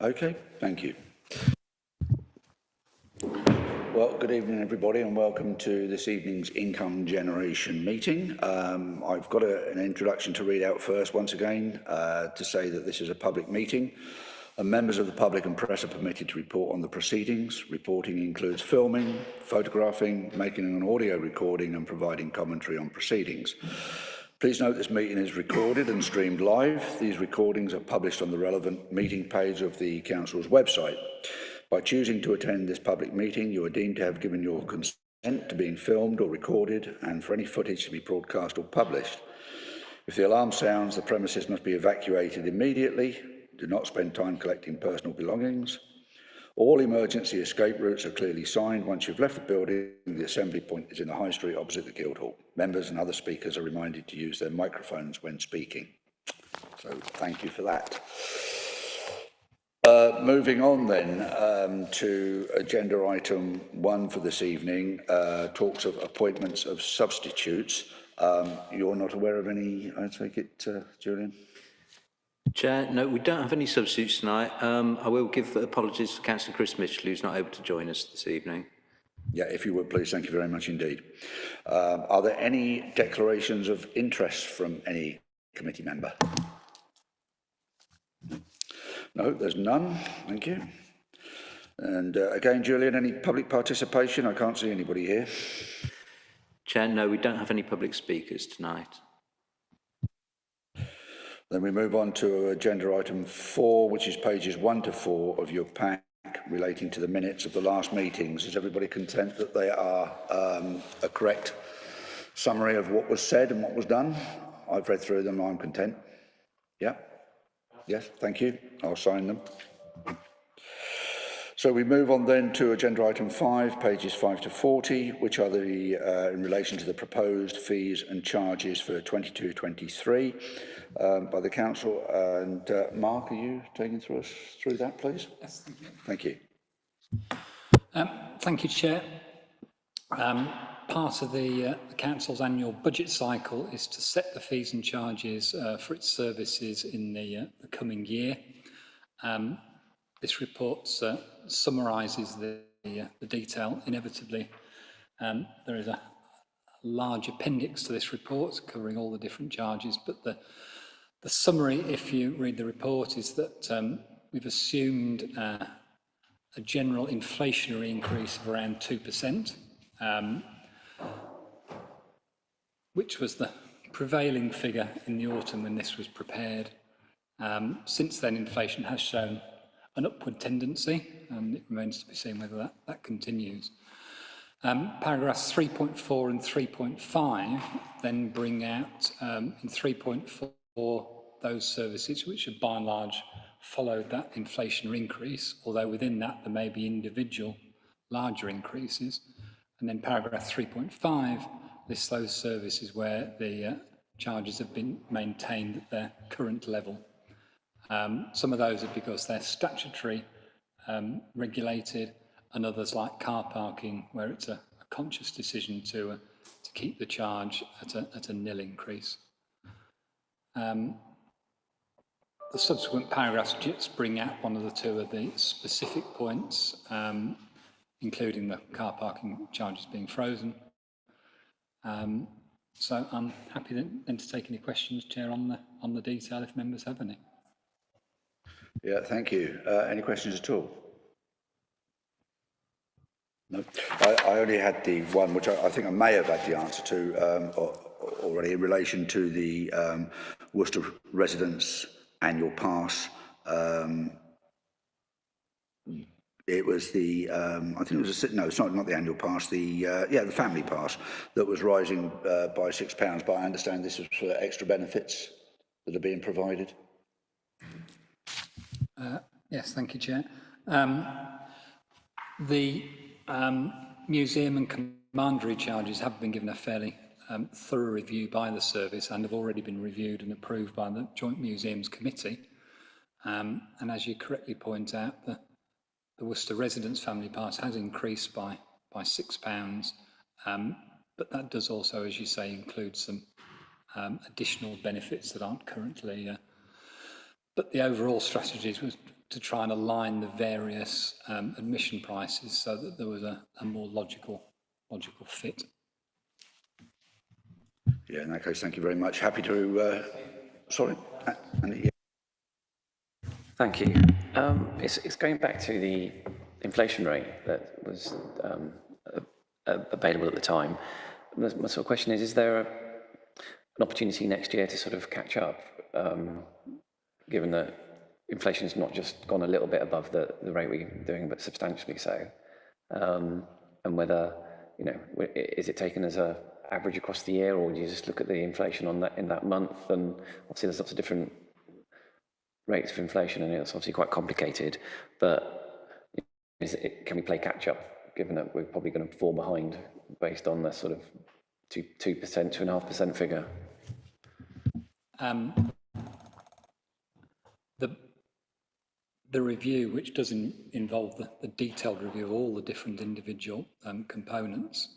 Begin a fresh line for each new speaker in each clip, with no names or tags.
Okay, thank you. Well, good evening, everybody, and welcome to this evening's income generation meeting. I've got an introduction to read out first, once again, to say that this is a public meeting, and members of the public and press are permitted to report on the proceedings. Reporting includes filming, photographing, making an audio recording, and providing commentary on proceedings. Please note this meeting is recorded and streamed live. These recordings are published on the relevant meeting page of the Council's website. By choosing to attend this public meeting, you are deemed to have given your consent to being filmed or recorded and for any footage to be broadcast or published. If the alarm sounds, the premises must be evacuated immediately. Do not spend time collecting personal belongings. All emergency escape routes are clearly signed. Once you've left the building, the assembly point is in the High Street opposite the Guildhall. Members and other speakers are reminded to use their microphones when speaking. So thank you for that. Moving on then to agenda item 1 for this evening, talks of appointments of substitutes. You're not aware of any, I take it, Julian?
Chair, no, we don't have any substitutes tonight. I will give apologies to Councillor Chris Mitchell, who's not able to join us this evening.
Yeah, if you would, please. Thank you very much indeed. Are there any declarations of interest from any committee member? No, there's none. Thank you. And again, Julian, any public participation? I can't see anybody here.
Chair, no, we don't have any public speakers tonight.
Then we move on to agenda item 4, which is pages 1 to 4 of your pack relating to the minutes of the last meetings. Is everybody content that they are a correct summary of what was said and what was done? I've read through them, I'm content. Yeah? Yes, thank you. I'll sign them. So we move on then to agenda item 5, pages 5 to 40, which are the in relation to the proposed fees and charges for 22-23 by the council. And Mark, are you taking us through that, please?
Yes, thank you.
Thank you.
Thank you, Chair. Part of the council's annual budget cycle is to set the fees and charges for its services in the coming year. This report summarises the detail. Inevitably, there is a large appendix to this report covering all the different charges, but the summary, if you read the report, is that we've assumed a general inflationary increase of around 2%, which was the prevailing figure in the autumn when this was prepared. Since then, inflation has shown an upward tendency, and it remains to be seen whether that continues. Paragraphs 3.4 and 3.5 then bring out in 3.4 those services which have by and large followed that inflationary increase, although within that there may be individual larger increases. And then paragraph 3.5 lists those services where the charges have been maintained at their current level. Some of those are because they're statutory regulated, and others like car parking, where it's a conscious decision to keep the charge at a nil increase. The subsequent paragraphs just bring out one of the two of the specific points, including the car parking charges being frozen. So I'm happy then to take any questions, Chair, on the detail if members have any.
Yeah, thank you. Any questions at all? No. I only had the one which I think I may have had the answer to already in relation to the Worcester residents annual pass. It was the I think it was no, it's not the annual pass. The the family pass that was rising by £6. But I understand this is for extra benefits that are being provided.
Yes, thank you, Chair. The museum and commandery charges have been given a fairly thorough review by the service and have already been reviewed and approved by the Joint Museums Committee. And as you correctly point out, the Worcester Residents Family Pass has increased by £6, but that does also, as you say, include some additional benefits that aren't currently but the overall strategies was to try and align the various admission prices so that there was a more logical fit.
Yeah, in that case, thank you very much. Happy to, sorry, Andy, yeah.
Thank you. It's going back to the inflation rate that was available at the time. My sort of question is there an opportunity next year to sort of catch up, given that inflation has not just gone a little bit above the rate we're doing, but substantially so? And whether, you know, is it taken as a average across the year, or do you just look at the inflation on that in that month? And obviously there's lots of different rates of inflation, and it's obviously quite complicated, but can we play catch up, given that we're probably going to fall behind based on the sort of 2%, 2.5% figure?
The review, which does involve the detailed review of all the different individual components,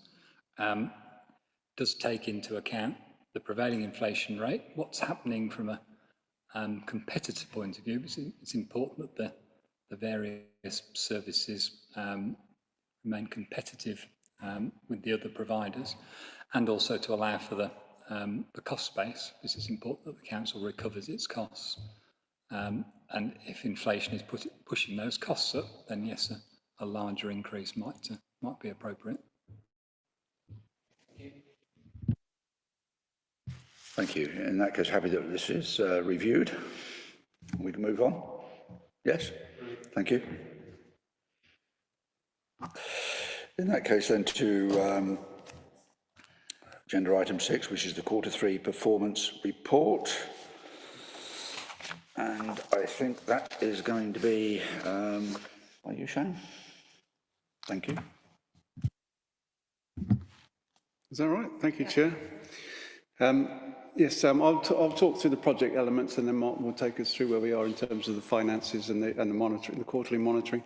does take into account the prevailing inflation rate, what's happening from a competitor point of view, because it's important that the various services remain competitive with the other providers, and also to allow for the cost base, because it's important that the council recovers its costs. And if inflation is pushing those costs up, then yes, a larger increase might be appropriate.
Thank you. In that case, happy that this is reviewed. We can move on. Yes? Thank you. In that case, then to agenda item 6, which is the Q3 performance report. And I think that is going to be, are you, Shane? Thank you.
Is that right? Thank you, Chair. Yes, I'll talk through the project elements, and then Martin will take us through where we are in terms of the finances and the monitoring, the quarterly monitoring.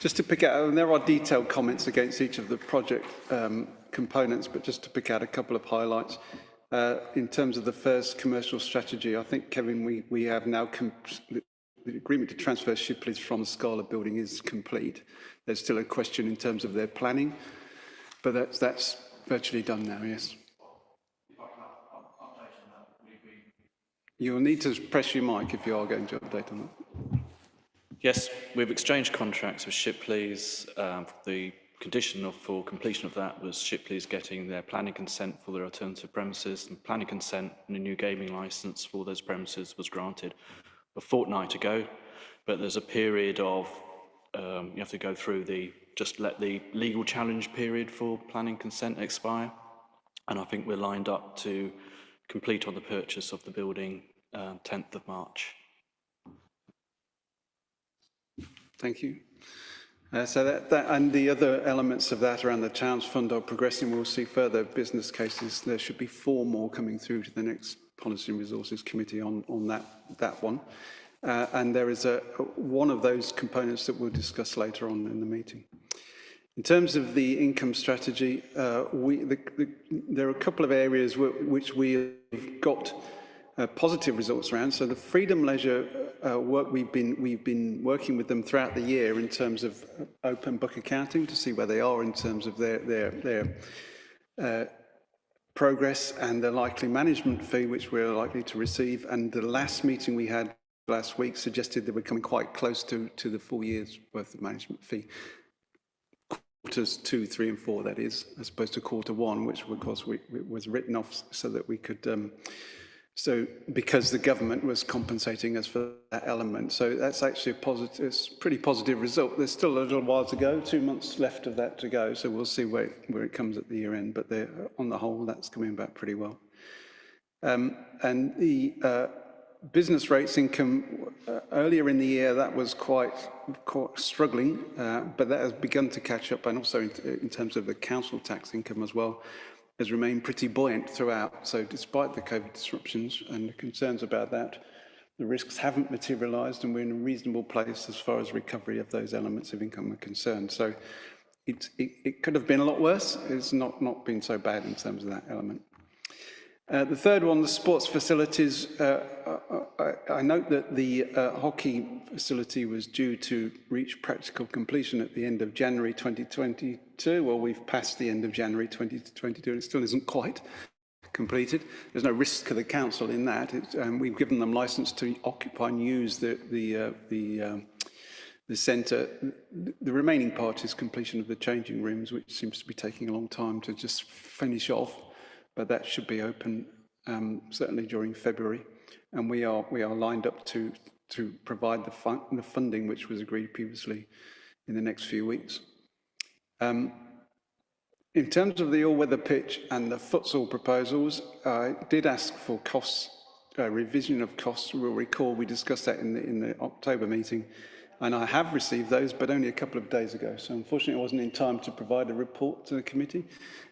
Just to pick out, and there are detailed comments against each of the project components, but just to pick out a couple of highlights. In terms of the first commercial strategy, I think, Kevin, we have now the agreement to transfer Shipley's from the Scala building is complete. There's still a question in terms of their planning, but that's virtually done now, yes. You'll need to press your mic if you are going to update on that.
Yes, we've exchanged contracts with Shipley's. The condition for completion of that was Shipley's getting their planning consent for their alternative premises, and planning consent and a new gaming licence for those premises was granted a fortnight ago. But there's a period of, you have to go through just let the legal challenge period for planning consent expire. And I think we're lined up to complete on the purchase of the building 10th of March.
Thank you. So that and the other elements of that around the Towns Fund are progressing. We'll see further business cases. There should be 4 more coming through to the next Policy and Resources Committee on that one. And there is one of those components that we'll discuss later on in the meeting. In terms of the income strategy, there are a couple of areas which we have got positive results around. So the Freedom Leisure work, we've been working with them throughout the year in terms of open book accounting to see where they are in terms of their progress and the likely management fee which we're likely to receive. And the last meeting we had last week suggested that we're coming quite close to the full year's worth of management fee. Quarters 2, 3 and 4, that is, as opposed to Q1, which of course was written off so that we could so because the government was compensating us for that element. So that's actually a positive, it's a pretty positive result. There's still a little while to go, 2 months left of that to go. So we'll see where it comes at the year end, but on the whole, that's coming back pretty well. And the business rates income, earlier in the year, that was quite struggling, but that has begun to catch up, and also in terms of the council tax income as well, has remained pretty buoyant throughout. So despite the COVID disruptions and the concerns about that, the risks haven't materialised, and we're in a reasonable place as far as recovery of those elements of income are concerned. So it could have been a lot worse. It's not been so bad in terms of that element. The third one, the sports facilities. I note that the hockey facility was due to reach practical completion at the end of January 2022. Well, we've passed the end of January 2022 and it still isn't quite completed. There's no risk to the council in that. We've given them license to occupy and use the centre. The remaining part is completion of the changing rooms, which seems to be taking a long time to just finish off. But that should be open certainly during February, and we are lined up to provide the funding which was agreed previously in the next few weeks. In terms of the all-weather pitch and the futsal proposals, I did ask for costs, revision of costs. We'll recall we discussed that in the October meeting. And I have received those, but only a couple of days ago. So unfortunately, I wasn't in time to provide a report to the committee.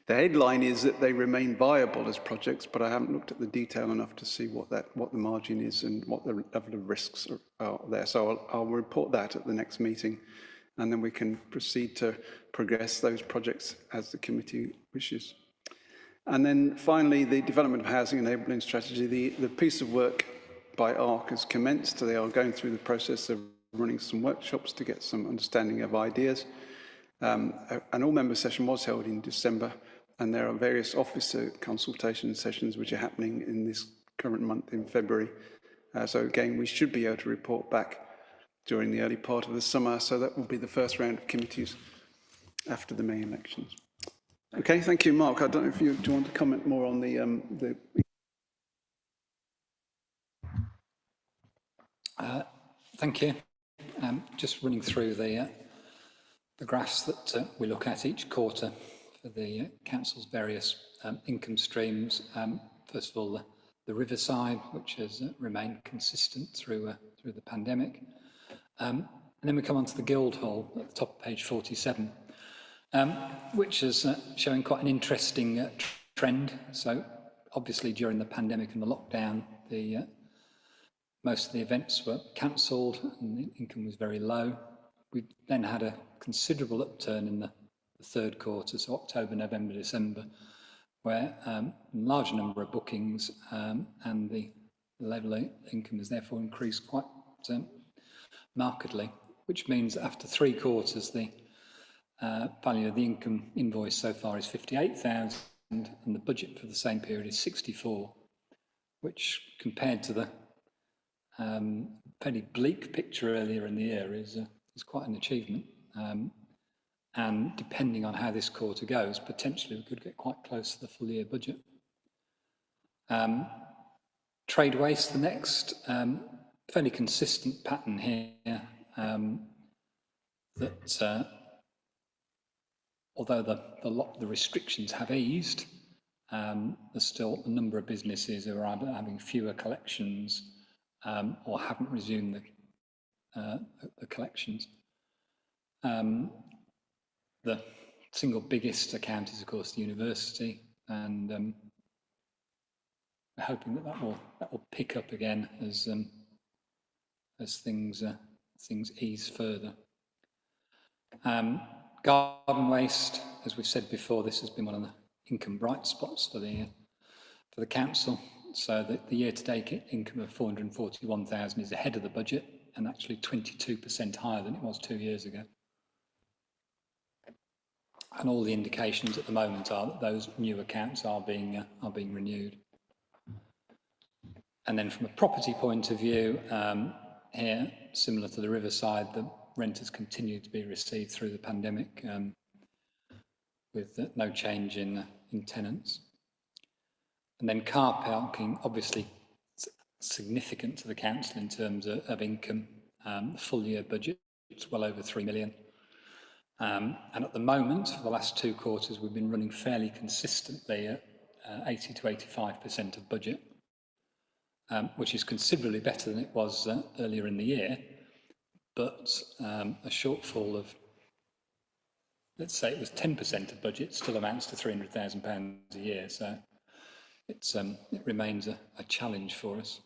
The headline is that they remain viable as projects, but I haven't looked at the detail enough to see what the margin is and what the level of risks are there. So I'll report that at the next meeting, and then we can proceed to progress those projects as the committee wishes. And then finally, the development of housing enabling strategy. The piece of work by ARC has commenced. They are going through the process of running some workshops to get some understanding of ideas. An all-member session was held in December, and there are various officer consultation sessions which are happening in this current month in February. So again, we should be able to report back during the early part of the summer. So that will be the first round of committees after the May elections. Okay, thank you, Mark. I don't know if do you want to comment more on the
Thank you. Just running through the graphs that we look at each quarter for the council's various income streams. First of all, the Riverside, which has remained consistent through the pandemic. And then we come on to the Guildhall at the top of page 47, which is showing quite an interesting trend. So obviously during the pandemic and the lockdown, most of the events were cancelled and the income was very low. We then had a considerable upturn in the third quarter, so October, November, December, where a large number of bookings and the level of income has therefore increased quite markedly, which means that after 3 quarters, the value of the income invoice so far is 58,000 and the budget for the same period is 64, which compared to the fairly bleak picture earlier in the year is quite an achievement. And depending on how this quarter goes, potentially we could get quite close to the full year budget. Trade waste, the next, fairly consistent pattern here, that although the restrictions have eased, there's still a number of businesses who are either having fewer collections or haven't resumed the collections. The single biggest account is, of course, the university, and we're hoping that will pick up again as things ease further. Garden waste, as we've said before, this has been one of the income bright spots for the council. So that the year-to-date income of 441,000 is ahead of the budget and actually 22% higher than it was 2 years ago. And all the indications at the moment are that those new accounts are being renewed. And then from a property point of view, here, similar to the Riverside, the rent has continued to be received through the pandemic with no change in tenants. And then car parking, obviously significant to the council in terms of income. Full year budget, it's well over 3 million. And at the moment, for the last 2 quarters, we've been running fairly consistently at 80 to 85% of budget, which is considerably better than it was earlier in the year, but a shortfall of, let's say it was 10% of budget, still amounts to £300,000 a year. So it remains a challenge for us.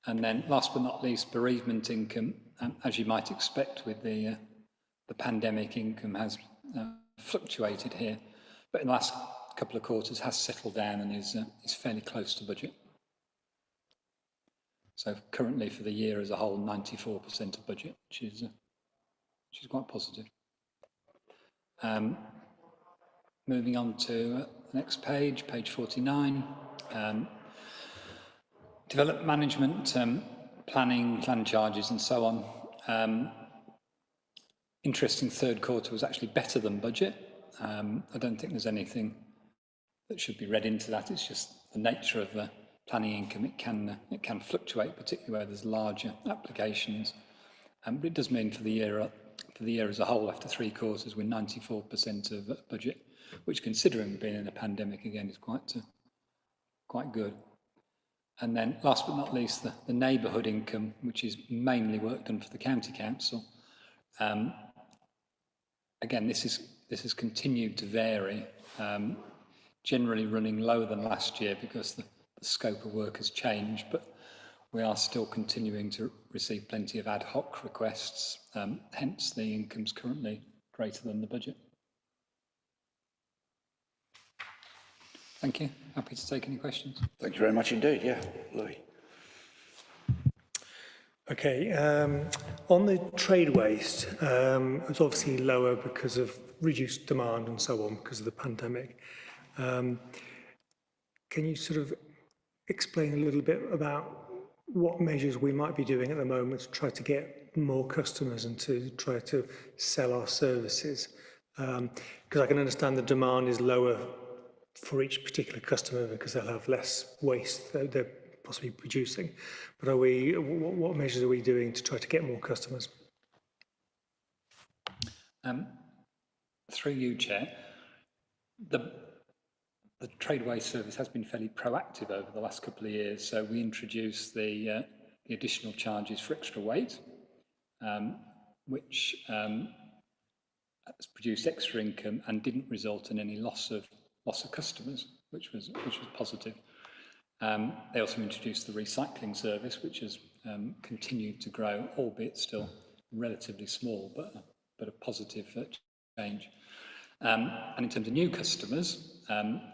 And then last but not least, bereavement income. As you might expect with the pandemic, income has fluctuated here. But in the last couple of quarters has settled down and is fairly close to budget. So currently for the year as a whole, 94% of budget, which is quite positive. Moving on to the next page, page 49. Development management, planning, plan charges and so on. Interesting third quarter was actually better than budget. I don't think there's anything that should be read into that. It's just the nature of the planning income. It can fluctuate, particularly where there's larger applications. But it does mean for the year as a whole, after 3 quarters, we're 94% of budget, which, considering being in a pandemic again, is quite good. And then, last but not least, the neighbourhood income, which is mainly work done for the county council. Again, this has continued to vary, generally running lower than last year because the scope of work has changed, but we are still continuing to receive plenty of ad hoc requests, hence the income's currently greater than the budget. Thank you. Happy to take any questions.
Thank you very much indeed. Yeah, Louis.
Okay, on the trade waste, it's obviously lower because of reduced demand and so on because of the pandemic. Can you sort of explain a little bit about what measures we might be doing at the moment to try to get more customers and to try to sell our services? Because I can understand the demand is lower for each particular customer because they'll have less waste they're possibly producing. But what measures are we doing to try to get more customers?
Through you, Chair, the trade waste service has been fairly proactive over the last couple of years. So we introduced the additional charges for extra weight, which has produced extra income and didn't result in any loss of customers, which was positive. They also introduced the recycling service, which has continued to grow, albeit still relatively small, but a positive change. And in terms of new customers,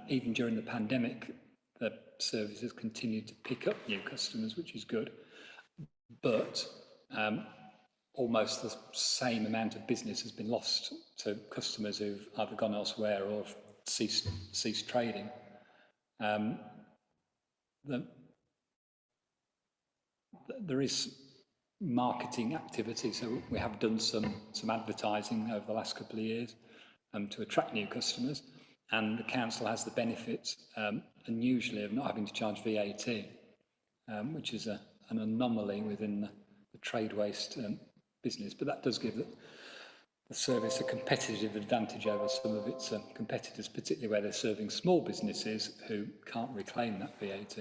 even during the pandemic, the service has continued to pick up new customers, which is good. But almost the same amount of business has been lost to customers who've either gone elsewhere or have ceased trading. There is marketing activity, so we have done some advertising over the last couple of years to attract new customers, and the council has the benefit, unusually, of not having to charge VAT, which is an anomaly within the trade waste business, but that does give the service a competitive advantage over some of its competitors, particularly where they're serving small businesses who can't reclaim that VAT.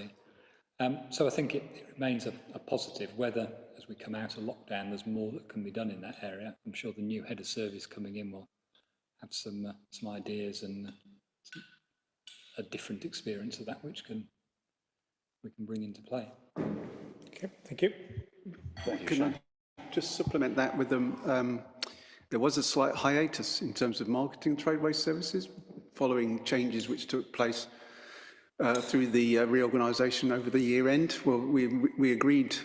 So I think it remains a positive, whether as we come out of lockdown there's more that can be done in that area. I'm sure the new head of service coming in will have some ideas and a different experience of that which we can bring into play.
Okay, thank you.
Can I just supplement that with there was a slight hiatus in terms of marketing trade waste services following changes which took place through the reorganisation over the year end. Well, we agreed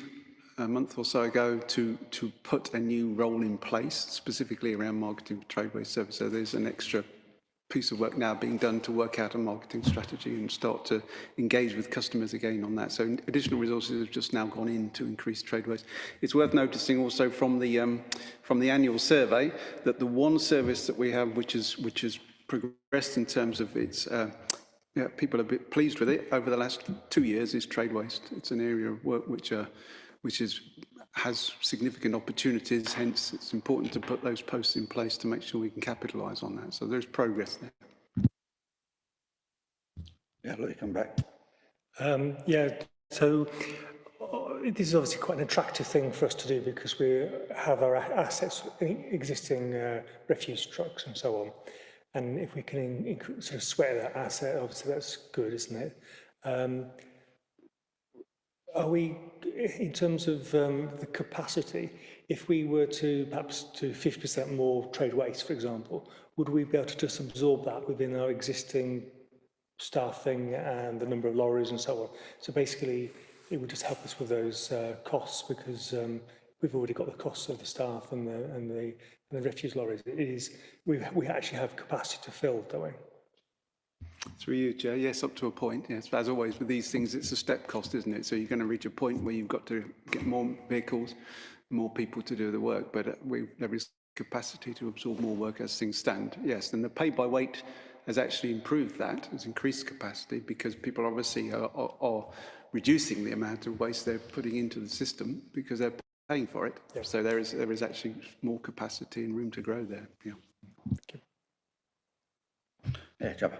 a month or so ago to put a new role in place specifically around marketing trade waste service. So there's an extra piece of work now being done to work out a marketing strategy and start to engage with customers again on that. So additional resources have just now gone in to increase trade waste. It's worth noticing also from the annual survey that the one service that we have which has progressed in terms of its people are a bit pleased with it over the last 2 years is trade waste. It's an area of work which has significant opportunities, hence it's important to put those posts in place to make sure we can capitalise on that. So there's progress there.
Yeah, let me come back.
So this is obviously quite an attractive thing for us to do because we have our assets, existing refuse trucks and so on. And if we can sort of sweat that asset, obviously that's good, isn't it? Are we, in terms of the capacity, if we were to perhaps do 50% more trade waste, for example, would we be able to just absorb that within our existing staffing and the number of lorries and so on. So basically, it would just help us with those costs, because we've already got the costs of the staff and the refuse lorries. It is we actually have capacity to fill, don't we?
Through you, Chair. Yes, up to a point. Yes, as always with these things, it's a step cost, isn't it? So you're going to reach a point where you've got to get more vehicles, more people to do the work. But there is capacity to absorb more work as things stand. Yes, and the pay by weight has actually improved that, has increased capacity, because people obviously are reducing the amount of waste they're putting into the system because they're paying for it. Yeah. So there is actually more capacity and room to grow there. Yeah.
Yeah, Jabba.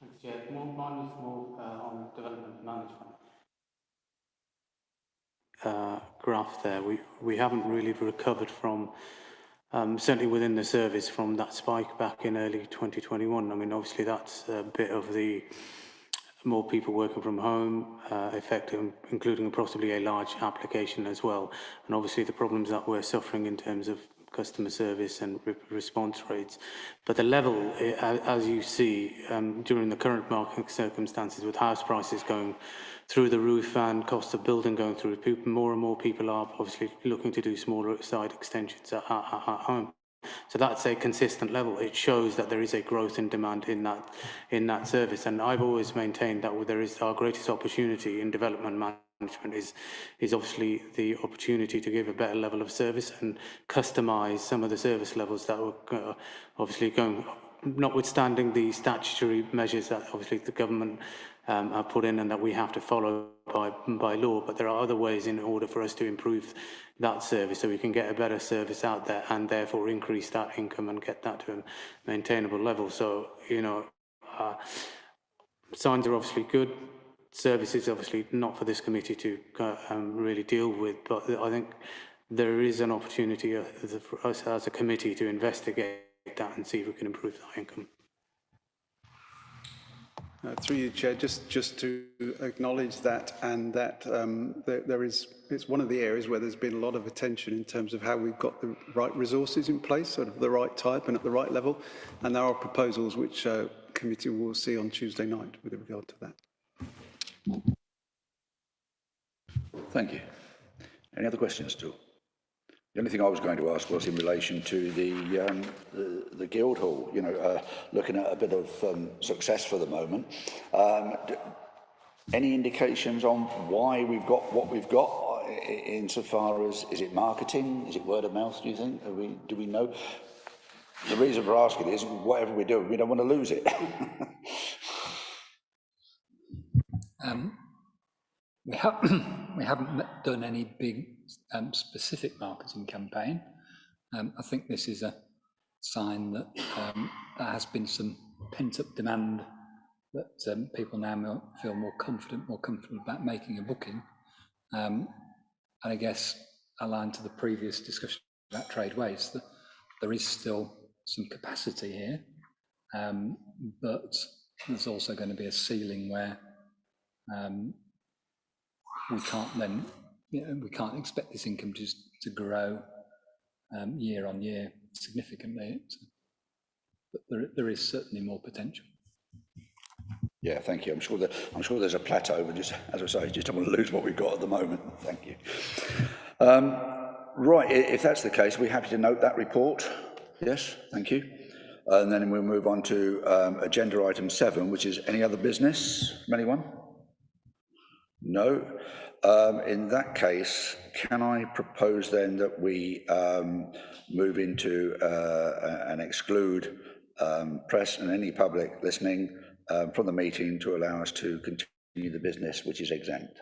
Thanks, Chair. Mine was more on development management. Graph there. We haven't really recovered from, certainly within the service, from that spike back in early 2021. I mean, obviously that's a bit of the more people working from home effect, including possibly a large application as well. And obviously the problems that we're suffering in terms of customer service and response rates. But the level, as you see, during the current market circumstances, with house prices going through the roof and cost of building going through, more and more people are obviously looking to do smaller side extensions at home. So that's a consistent level. It shows that there is a growth in demand in that service. And I've always maintained that there is our greatest opportunity in development management is obviously the opportunity to give a better level of service and customise some of the service levels that were obviously going, notwithstanding the statutory measures that obviously the government have put in and that we have to follow by law. But there are other ways in order for us to improve that service so we can get a better service out there and therefore increase that income and get that to a maintainable level. So, you know, signs are obviously good. Service is obviously not for this committee to really deal with, but I think there is an opportunity for us as a committee to investigate that and see if we can improve that income.
Through you, Chair, just to acknowledge that, and that it's one of the areas where there's been a lot of attention in terms of how we've got the right resources in place, sort of the right type and at the right level. And there are proposals which committee will see on Tuesday night with regard to that.
Thank you. Any other questions at all? The only thing I was going to ask was in relation to the Guildhall, you know, looking at a bit of success for the moment. Any indications on why we've got what we've got insofar as, is it marketing? Is it word of mouth, do you think? Do we know? The reason for asking is whatever we do, we don't want to lose it.
We haven't done any big specific marketing campaign. I think this is a sign that there has been some pent-up demand, that people now feel more confident about making a booking. And I guess aligned to the previous discussion about trade waste, that there is still some capacity here, but there's also going to be a ceiling where we can't then, you know, we can't expect this income just to grow year on year significantly. But there is certainly more potential.
Yeah, thank you. I'm sure there's a plateau, but just as I say, just don't want to lose what we've got at the moment. Thank you. Right, if that's the case, we're happy to note that report. Yes, thank you. And then we'll move on to agenda item 7, which is any other business from anyone? No. In that case, can I propose then that we move into and exclude press and any public listening from the meeting to allow us to continue the business which is exempt?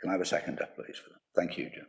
Can I have a seconder, please? Thank you, Jim.